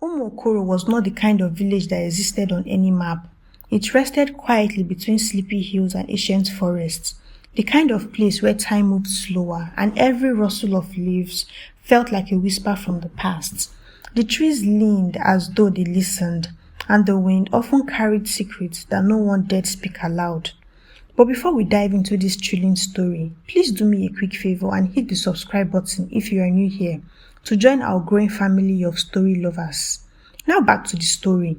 Umokoro was not the kind of village that existed on any map. It rested quietly between sleepy hills and ancient forests, the kind of place where time moved slower and every rustle of leaves felt like a whisper from the past. The trees leaned as though they listened, and the wind often carried secrets that no one dared speak aloud. But before we dive into this thrilling story, please do me a quick favor and hit the subscribe button if you are new here to join our growing family of story lovers. Now back to the story.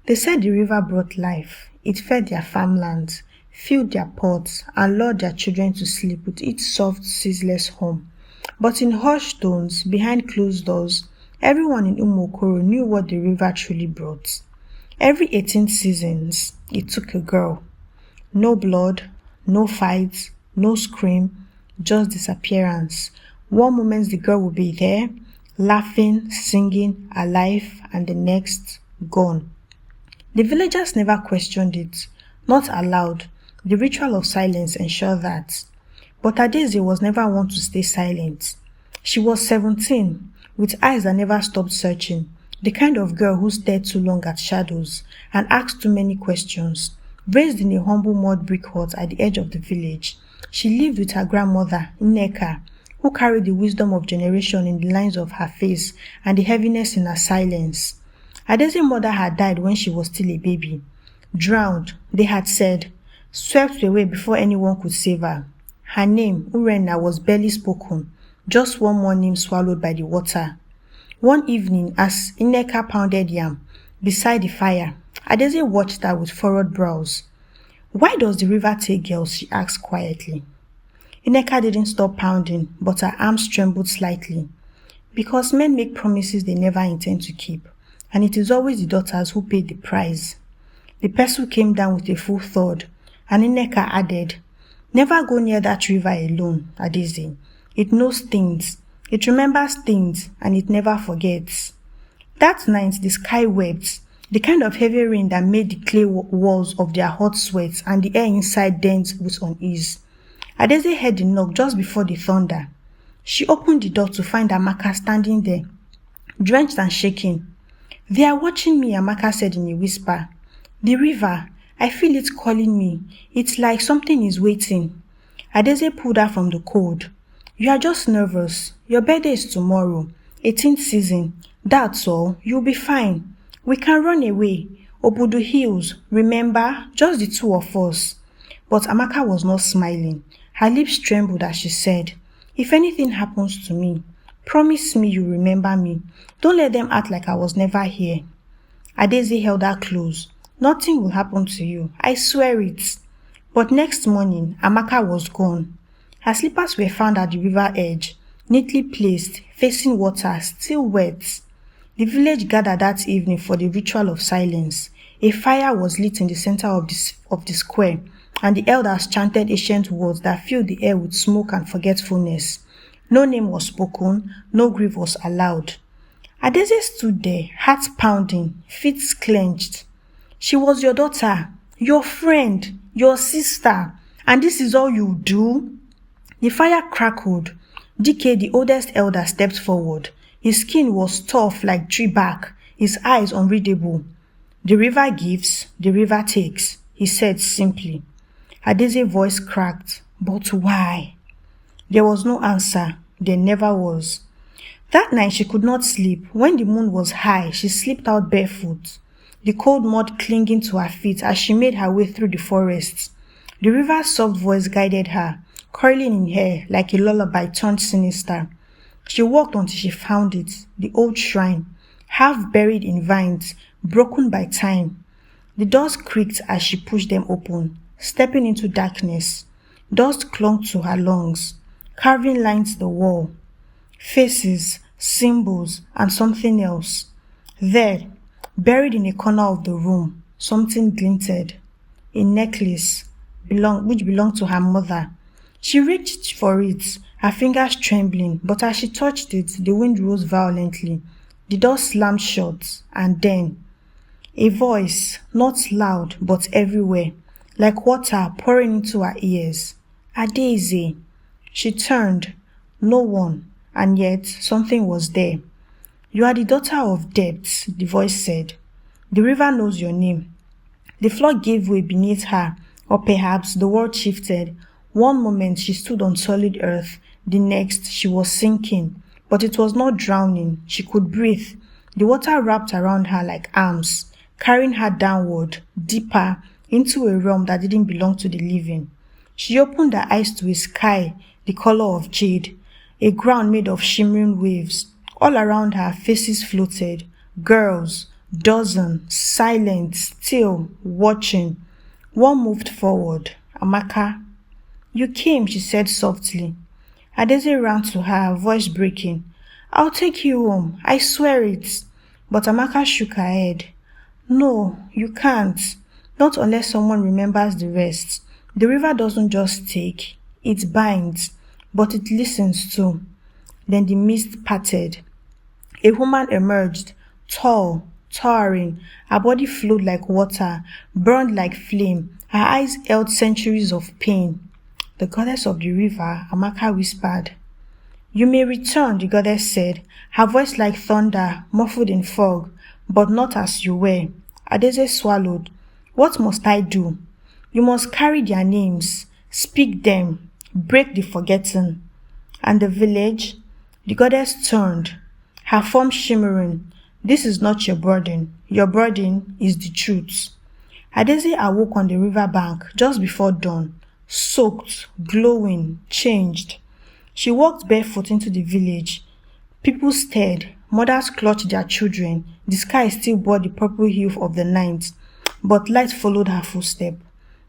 They said the river brought life. It fed their farmlands, filled their pots, and lured their children to sleep with its soft, ceaseless hum. But in hushed tones, behind closed doors, everyone in Umokoro knew what the river truly brought. Every 18 seasons, it took a girl. No blood, no fights, no scream, just disappearance. One moment the girl would be there, laughing, singing, alive, and the next, gone. The villagers never questioned it, not aloud. The ritual of silence ensured that. But Adeze was never one to stay silent. She was 17, with eyes that never stopped searching, the kind of girl who stared too long at shadows and asked too many questions. Raised in a humble mud brick hut at the edge of the village, she lived with her grandmother, Nneka, who carried the wisdom of generation in the lines of her face and the heaviness in her silence. Adese's mother had died when she was still a baby. Drowned, they had said, swept away before anyone could save her. Her name, Urenna, was barely spoken, just one more name swallowed by the water. One evening, as Nneka pounded yam beside the fire, Adese watched her with furrowed brows. "Why does the river take girls?" she asked quietly. Nneka didn't stop pounding, but her arms trembled slightly. "Because men make promises they never intend to keep, and it is always the daughters who pay the price." The pestle came down with a full thud, and Nneka added, "Never go near that river alone, Adese. It knows things, it remembers things, and it never forgets." That night the sky wept, the kind of heavy rain that made the clay walls of their hot sweat and the air inside dense with unease. Adese heard the knock just before the thunder. She opened the door to find Amaka standing there, drenched and shaking. "They are watching me," Amaka said in a whisper. "The river, I feel it calling me. It's like something is waiting." Adese pulled her from the cold. "You are just nervous. Your birthday is tomorrow. 18th season. That's all. You'll be fine. We can run away. Obudu Hills. Remember? Just the two of us." But Amaka was not smiling. Her lips trembled as she said, "If anything happens to me, promise me you remember me. Don't let them act like I was never here." Adese held her close. "Nothing will happen to you. I swear it." But next morning, Amaka was gone. Her slippers were found at the river edge, neatly placed, facing water, still wet. The village gathered that evening for the ritual of silence. A fire was lit in the center of the square, and the elders chanted ancient words that filled the air with smoke and forgetfulness. No name was spoken, no grief was allowed. Adese stood there, heart pounding, fists clenched. She was your daughter, your friend, your sister, and this is all you do? The fire crackled. Dike, the oldest elder, stepped forward. His skin was tough like tree bark, his eyes unreadable. "The river gives, the river takes," he said simply. Adese's voice cracked. "But why?" There was no answer. There never was. That night she could not sleep. When the moon was high, she slipped out barefoot, the cold mud clinging to her feet as she made her way through the forest. The river's soft voice guided her, curling in hair like a lullaby turned sinister. She walked until she found it, the old shrine, half buried in vines, broken by time. The doors creaked as she pushed them open, stepping into darkness. Dust clung to her lungs, carving lines the wall. Faces, symbols, and something else. There, buried in a corner of the room, something glinted. A necklace which belonged to her mother. She reached for it, her fingers trembling, but as she touched it, the wind rose violently. The door slammed shut, and then a voice, not loud but everywhere, like water pouring into her ears. "Adese." She turned. No one, and yet something was there. You are the daughter of depths, the voice said. The river knows your name. The floor gave way beneath her, or perhaps the world shifted. One moment she stood on solid earth, the next she was sinking. But it was not drowning. She could breathe. The water wrapped around her like arms, carrying her downward, deeper, into a realm that didn't belong to the living. She opened her eyes to a sky the color of jade, a ground made of shimmering waves. All around her faces floated, girls, dozen, silent, still, watching. One moved forward. Amaka. You came, she said softly. Adeze ran to her, her voice breaking. I'll take you home, I swear it. But Amaka shook her head. No, you can't. Not unless someone remembers the rest. The river doesn't just take, it binds, but it listens too. Then the mist parted. A woman emerged, tall, towering. Her body flowed like water, burned like flame. Her eyes held centuries of pain. The goddess of the river, Amaka whispered. You may return, the goddess said, her voice like thunder, muffled in fog, but not as you were. Adeze swallowed. What must I do? You must carry their names, speak them, break the forgotten. And the village? The goddess turned, her form shimmering. This is not your burden. Your burden is the truth. Adeze awoke on the river bank just before dawn, soaked, glowing, changed. She walked barefoot into the village. People stared. Mothers clutched their children. The sky still bore the purple hue of the night, but light followed her footstep.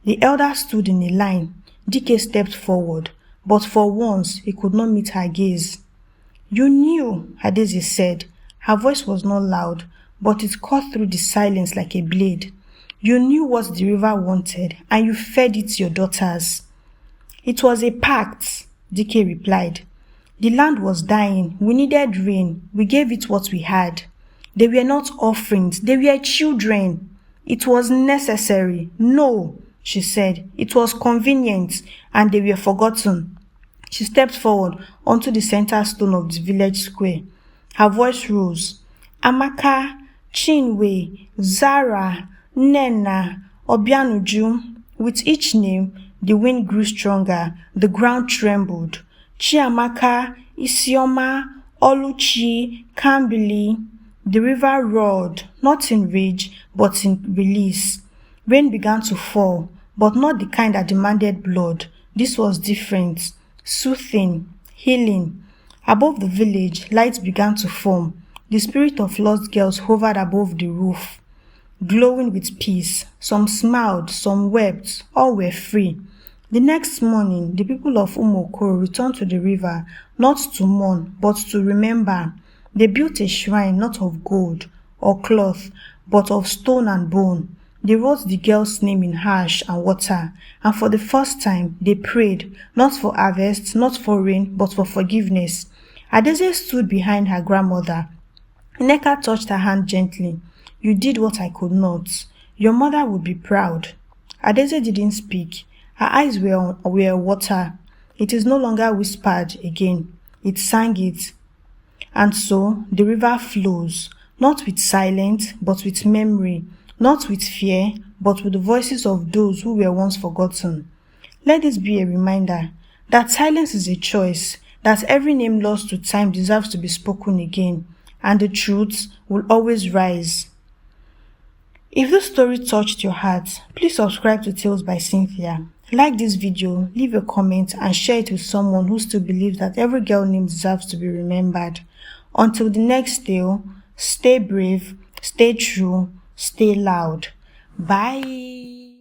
The elders stood in a line. DK stepped forward, but for once he could not meet her gaze. You knew, Adeze said. Her voice was not loud, but it cut through the silence like a blade. You knew what the river wanted, and you fed it your daughters. It was a pact, DK replied. The land was dying. We needed rain. We gave it what we had. They were not offerings. They were children. It was necessary. No, she said. It was convenient, and they were forgotten. She stepped forward onto the center stone of the village square. Her voice rose. Amaka, Chinwe, Zara, Nena, Obianuju. With each name, the wind grew stronger. The ground trembled. Chiamaka, Isioma, Oluchi, Kambili. The river roared, not in rage, but in release. Rain began to fall, but not the kind that demanded blood. This was different, soothing, healing. Above the village, lights began to form. The spirit of lost girls hovered above the roof, glowing with peace. Some smiled, some wept, all were free. The next morning, the people of Umokoro returned to the river, not to mourn, but to remember. They built a shrine not of gold or cloth, but of stone and bone. They wrote the girl's name in ash and water, and for the first time, they prayed, not for harvest, not for rain, but for forgiveness. Adeze stood behind her grandmother. Nneka touched her hand gently. You did what I could not. Your mother would be proud. Adeze didn't speak. Her eyes were water. It is no longer whispered again. It sang it. And so the river flows, not with silence, but with memory, not with fear, but with the voices of those who were once forgotten. Let this be a reminder that silence is a choice, that every name lost to time deserves to be spoken again, and the truth will always rise. If this story touched your heart, please subscribe to Tales by Cynthia. Like this video, leave a comment and share it with someone who still believes that every girl name deserves to be remembered. Until the next tale, stay brave, stay true, stay loud. Bye.